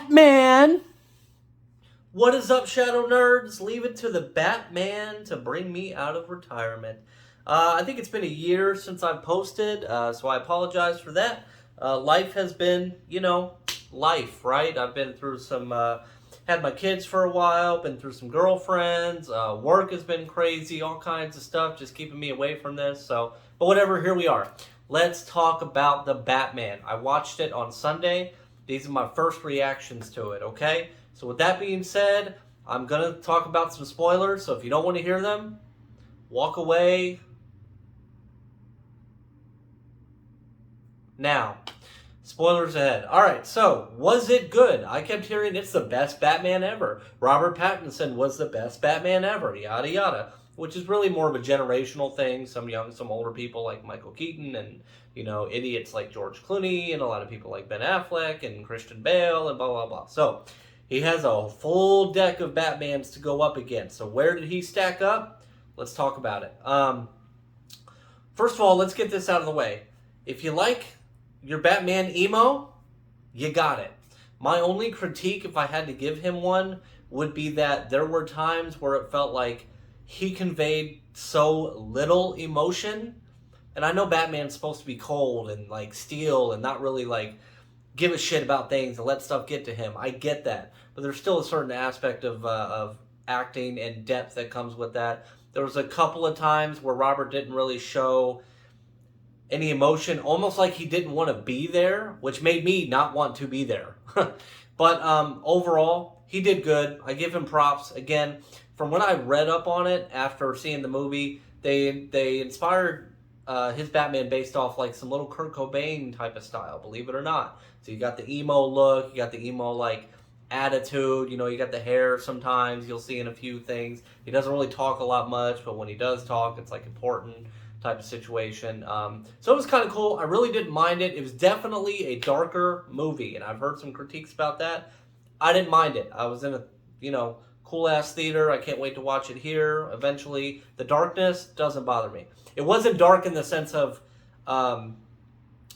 Batman! What is up, Shadow Nerds? Leave it to the Batman to bring me out of retirement. I think it's been a year since I've posted, so I apologize for that. Life has been, life, right? I've been through some, had my kids for a while, been through some girlfriends, work has been crazy, all kinds of stuff, just keeping me away from this. But whatever, here we are. Let's talk about the Batman. I watched it on Sunday. These are my first reactions to it, okay? So with that being said, I'm going to talk about some spoilers, so if you don't want to hear them, walk away now. Spoilers ahead. Alright, so, was it good? I kept hearing it's the best Batman ever. Robert Pattinson was the best Batman ever, yada yada. Which is really more of a generational thing. Some young, some older people like Michael Keaton and, idiots like George Clooney and a lot of people like Ben Affleck and Christian Bale and blah, blah, blah. So, he has a full deck of Batmans to go up against. So, where did he stack up? Let's talk about it. First of all, let's get this out of the way. If you like your Batman emo, you got it. My only critique, if I had to give him one, would be that there were times where it felt like he conveyed so little emotion. And I know Batman's supposed to be cold and steel and not really give a shit about things and let stuff get to him. I get that. But there's still a certain aspect of acting and depth that comes with that. There was a couple of times where Robert didn't really show any emotion, almost like he didn't want to be there, which made me not want to be there. But overall, he did good. I give him props. Again, from what I read up on it after seeing the movie, they inspired his Batman based off some little Kurt Cobain type of style, believe it or not. So you got the emo look, you got the emo attitude, you got the hair sometimes, you'll see in a few things. He doesn't really talk a lot much, but when he does talk, it's important type of situation. So it was kind of cool. I really didn't mind it. It was definitely a darker movie, and I've heard some critiques about that. I didn't mind it. I was in a, cool-ass theater. I can't wait to watch it here eventually. The darkness doesn't bother me. It wasn't dark in the sense of,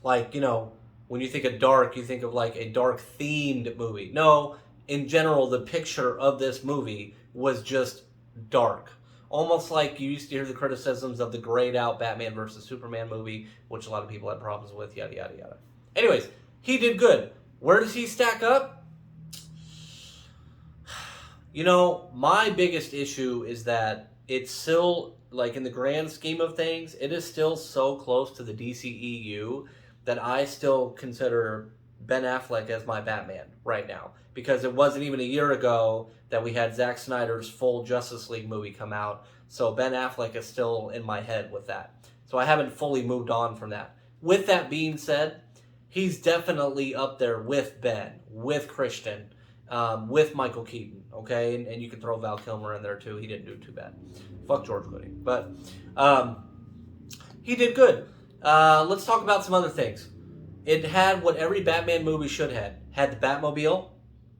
when you think of dark, you think of a dark-themed movie. No, in general, the picture of this movie was just dark. Almost like you used to hear the criticisms of the grayed-out Batman versus Superman movie, which a lot of people had problems with, yada, yada, yada. Anyways, he did good. Where does he stack up? My biggest issue is that it's still, in the grand scheme of things, it is still so close to the DCEU that I still consider Ben Affleck as my Batman right now. Because it wasn't even a year ago that we had Zack Snyder's full Justice League movie come out. So Ben Affleck is still in my head with that. So I haven't fully moved on from that. With that being said, he's definitely up there with Ben, with Christian, with Michael Keaton, okay? And you can throw Val Kilmer in there too. He didn't do too bad. Fuck George Clooney. But he did good. Let's talk about some other things. It had what every Batman movie should have. Had the Batmobile,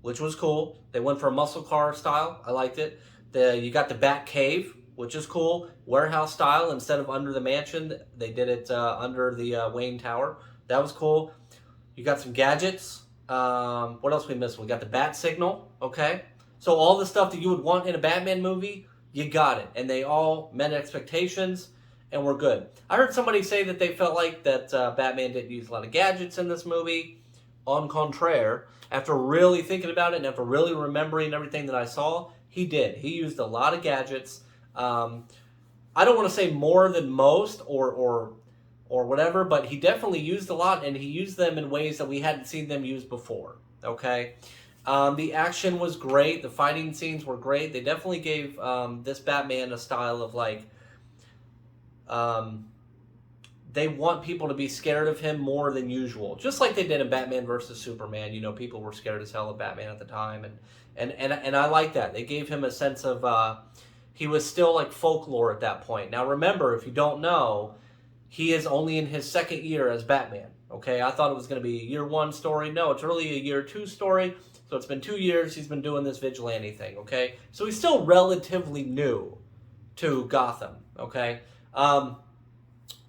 which was cool. They went for a muscle car style. I liked it. You got the Bat Cave, which is cool. Warehouse style. Instead of under the mansion, they did it under the Wayne Tower. That was cool. You got some gadgets. What else we missed? We got the Bat Signal, okay? So all the stuff that you would want in a Batman movie, you got it. And they all met expectations and were good. I heard somebody say that they felt like that Batman didn't use a lot of gadgets in this movie. En contraire, after really thinking about it and after really remembering everything that I saw, he did. He used a lot of gadgets. I don't want to say more than most or whatever, but he definitely used a lot, and he used them in ways that we hadn't seen them used before, okay? The action was great. The fighting scenes were great. They definitely gave this Batman a style of they want people to be scared of him more than usual. Just like they did in Batman versus Superman. People were scared as hell of Batman at the time. And I like that. They gave him a sense of, he was still folklore at that point. Now remember, if you don't know, he is only in his second year as Batman. Okay, I thought it was going to be a year one story. No, it's really a year two story. So it's been 2 years he's been doing this vigilante thing, okay? So he's still relatively new to Gotham, okay?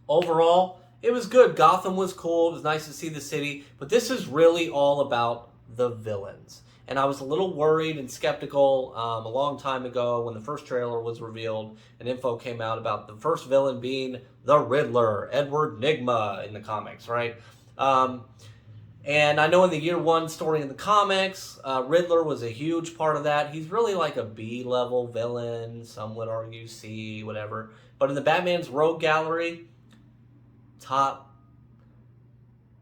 Overall, it was good. Gotham was cool. It was nice to see the city. But this is really all about the villains. And I was a little worried and skeptical a long time ago when the first trailer was revealed and info came out about the first villain being the Riddler, Edward Nygma in the comics, right? And I know in the year one story in the comics, Riddler was a huge part of that. He's really like a B-level villain, some would argue C, whatever. But in the Batman's Rogue Gallery, top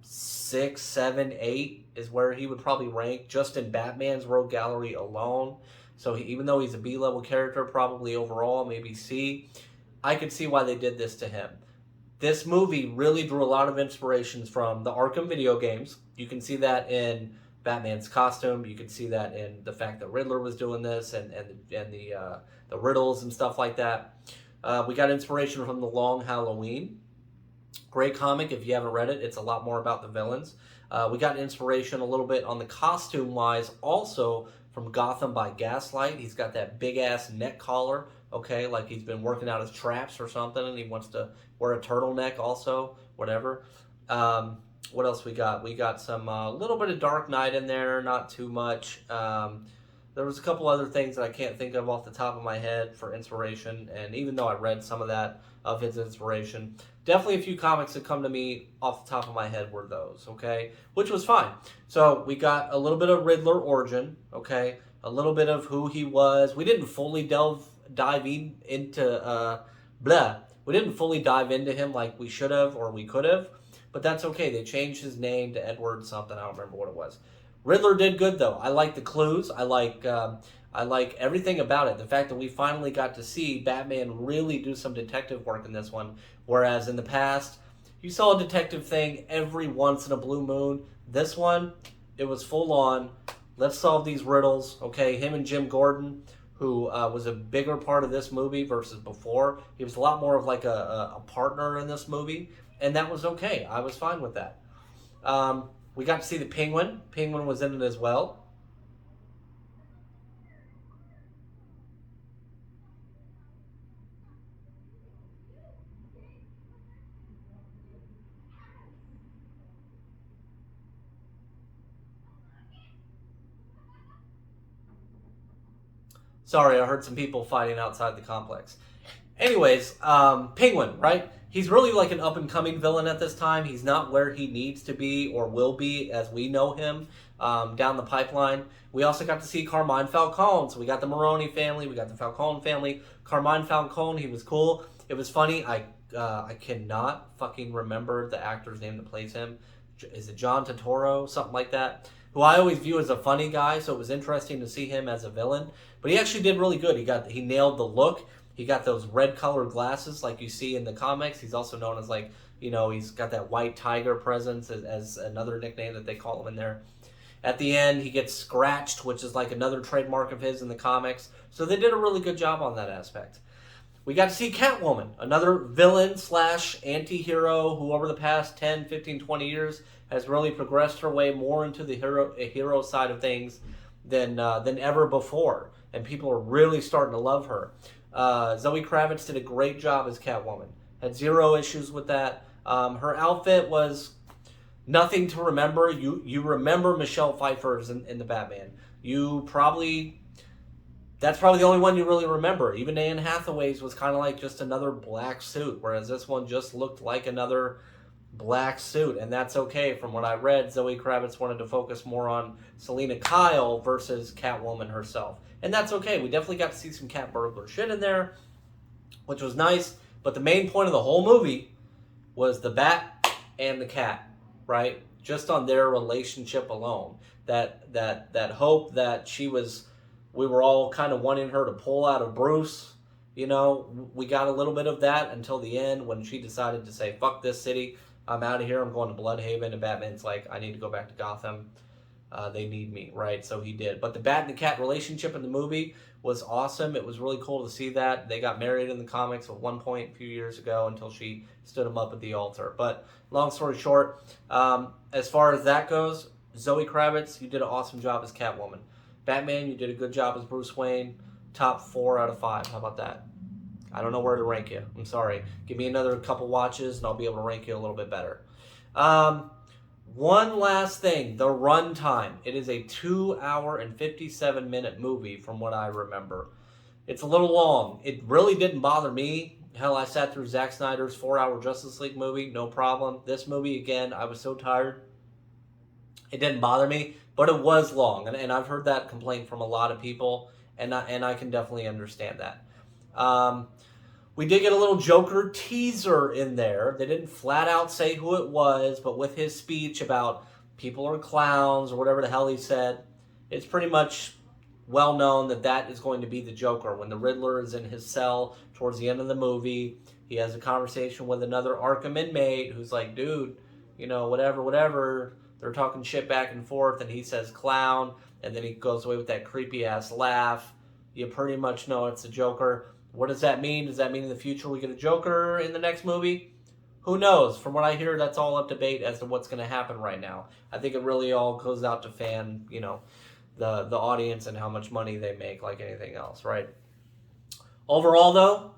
6, 7, 8 is where he would probably rank just in Batman's Rogue Gallery alone. So even though he's a B-level character, probably overall, maybe C, I could see why they did this to him. This movie really drew a lot of inspirations from the Arkham video games. You can see that in Batman's costume. You can see that in the fact that Riddler was doing this and the riddles and stuff like that. We got inspiration from The Long Halloween. Great comic. If you haven't read it, it's a lot more about the villains. We got inspiration a little bit on the costume-wise also from Gotham by Gaslight. He's got that big-ass neck collar, okay, like he's been working out his traps or something, and he wants to wear a turtleneck also, whatever. What else we got? We got some little bit of Dark Knight in there, not too much. There was a couple other things that I can't think of off the top of my head for inspiration, and even though I read some of that, of his inspiration, definitely a few comics that come to me off the top of my head were those, okay? Which was fine. So we got a little bit of Riddler origin, okay? A little bit of who he was. We didn't fully dive into We didn't fully dive into him like we should have or we could have, but that's okay. They changed his name to Edward something. I don't remember what it was. Riddler did good though. I like the clues. I like everything about it. The fact that we finally got to see Batman really do some detective work in this one, whereas in the past, you saw a detective thing every once in a blue moon. This one, it was full on. Let's solve these riddles. Okay, him and Jim Gordon, who was a bigger part of this movie versus before. He was a lot more of like a partner in this movie, and that was okay. I was fine with that. We got to see the Penguin. Penguin was in it as well. Sorry, I heard some people fighting outside the complex. Anyways, Penguin, right? He's really like an up-and-coming villain at this time. He's not where he needs to be or will be as we know him down the pipeline. We also got to see Carmine Falcone. So we got the Maroni family. We got the Falcone family. Carmine Falcone, he was cool. It was funny. I cannot fucking remember the actor's name that plays him. Is it John Turturro? Something like that. Who I always view as a funny guy, so it was interesting to see him as a villain. But he actually did really good. He nailed the look. He got those red colored glasses like you see in the comics. He's also known as like, he's got that white tiger presence as another nickname that they call him in there. At the end, he gets scratched, which is like another trademark of his in the comics. So they did a really good job on that aspect. We got to see Catwoman, another villain / anti-hero who over the past 10, 15, 20 years has really progressed her way more into the hero side of things than ever before. And people are really starting to love her. Zoe Kravitz did a great job as Catwoman. Had zero issues with that. Her outfit was nothing to remember. You remember Michelle Pfeiffer's in the Batman. That's probably the only one you really remember. Even Anne Hathaway's was kind of like just another black suit, whereas this one just looked like another black suit, and that's okay. From what I read, Zoe Kravitz wanted to focus more on Selena Kyle versus Catwoman herself. And that's okay. We definitely got to see some cat burglar shit in there, which was nice. But the main point of the whole movie was the bat and the cat, right? Just on their relationship alone. That hope that we were all kind of wanting her to pull out of Bruce. We got a little bit of that until the end when she decided to say, fuck this city. I'm out of here. I'm going to Bloodhaven. And Batman's like, I need to go back to Gotham. They need me, right? So he did. But the bat and the cat relationship in the movie was awesome. It was really cool to see that. They got married in the comics at one point a few years ago until she stood him up at the altar. But long story short, as far as that goes, Zoe Kravitz, you did an awesome job as Catwoman. Batman, you did a good job as Bruce Wayne. Top 4 out of 5. How about that? I don't know where to rank you. I'm sorry. Give me another couple watches and I'll be able to rank you a little bit better. One last thing, the runtime. It is a 2 hour and 57-minute movie from what I remember. It's a little long. It really didn't bother me. Hell, I sat through Zack Snyder's 4-hour Justice League movie, no problem. This movie, again, I was so tired. It didn't bother me, but it was long. And I've heard that complaint from a lot of people, and I can definitely understand that. We did get a little Joker teaser in there. They didn't flat out say who it was, but with his speech about people are clowns or whatever the hell he said, it's pretty much well known that that is going to be the Joker. When the Riddler is in his cell towards the end of the movie, he has a conversation with another Arkham inmate who's like, dude, you know, whatever. They're talking shit back and forth, and he says clown, and then he goes away with that creepy-ass laugh. You pretty much know it's the Joker. What does that mean? Does that mean in the future we get a Joker in the next movie? Who knows? From what I hear, that's all up to debate as to what's going to happen right now. I think it really all goes out to the audience and how much money they make, like anything else, right? Overall, though,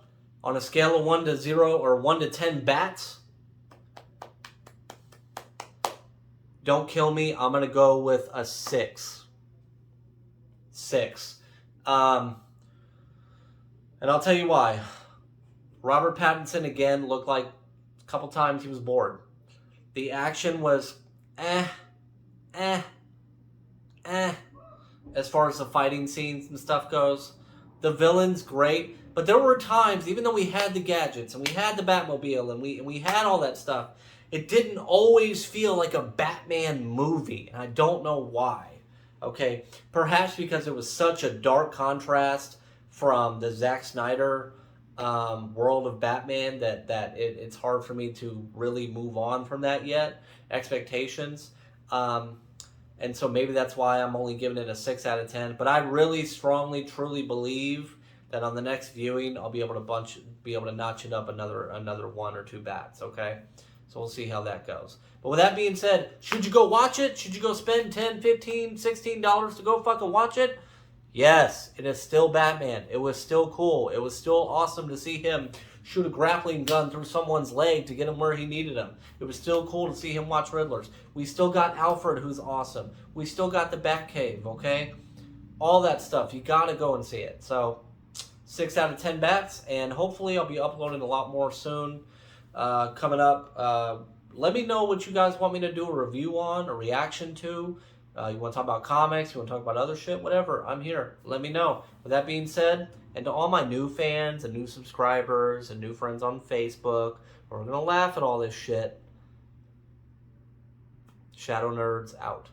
on a scale of 1 to 0 or 1 to 10 bats, don't kill me. I'm going to go with a 6. 6. And I'll tell you why. Robert Pattinson, again, looked like a couple times he was bored. The action was as far as the fighting scenes and stuff goes. The villain's great, but there were times, even though we had the gadgets and we had the Batmobile and we had all that stuff, it didn't always feel like a Batman movie, and I don't know why. Okay, perhaps because it was such a dark contrast from the Zack Snyder world of Batman that it's hard for me to really move on from that yet. Expectations. And so maybe that's why I'm only giving it a 6 out of 10. But I really strongly, truly believe that on the next viewing, I'll be able to notch it up another 1 or 2 bats, okay? So we'll see how that goes. But with that being said, should you go watch it? Should you go spend $10, $15, $16 to go fucking watch it? Yes, it is still Batman. It was still cool. It was still awesome to see him shoot a grappling gun through someone's leg to get him where he needed him. It was still cool to see him watch Riddlers. We still got Alfred, who's awesome. We still got the Batcave, okay? All that stuff. You got to go and see it. So, 6 out of 10 bats, and hopefully I'll be uploading a lot more soon coming up. Let me know what you guys want me to do a review on, a reaction to. You want to talk about comics, you want to talk about other shit, whatever, I'm here. Let me know. With that being said, and to all my new fans and new subscribers and new friends on Facebook, we're going to laugh at all this shit. Shadow Nerds out.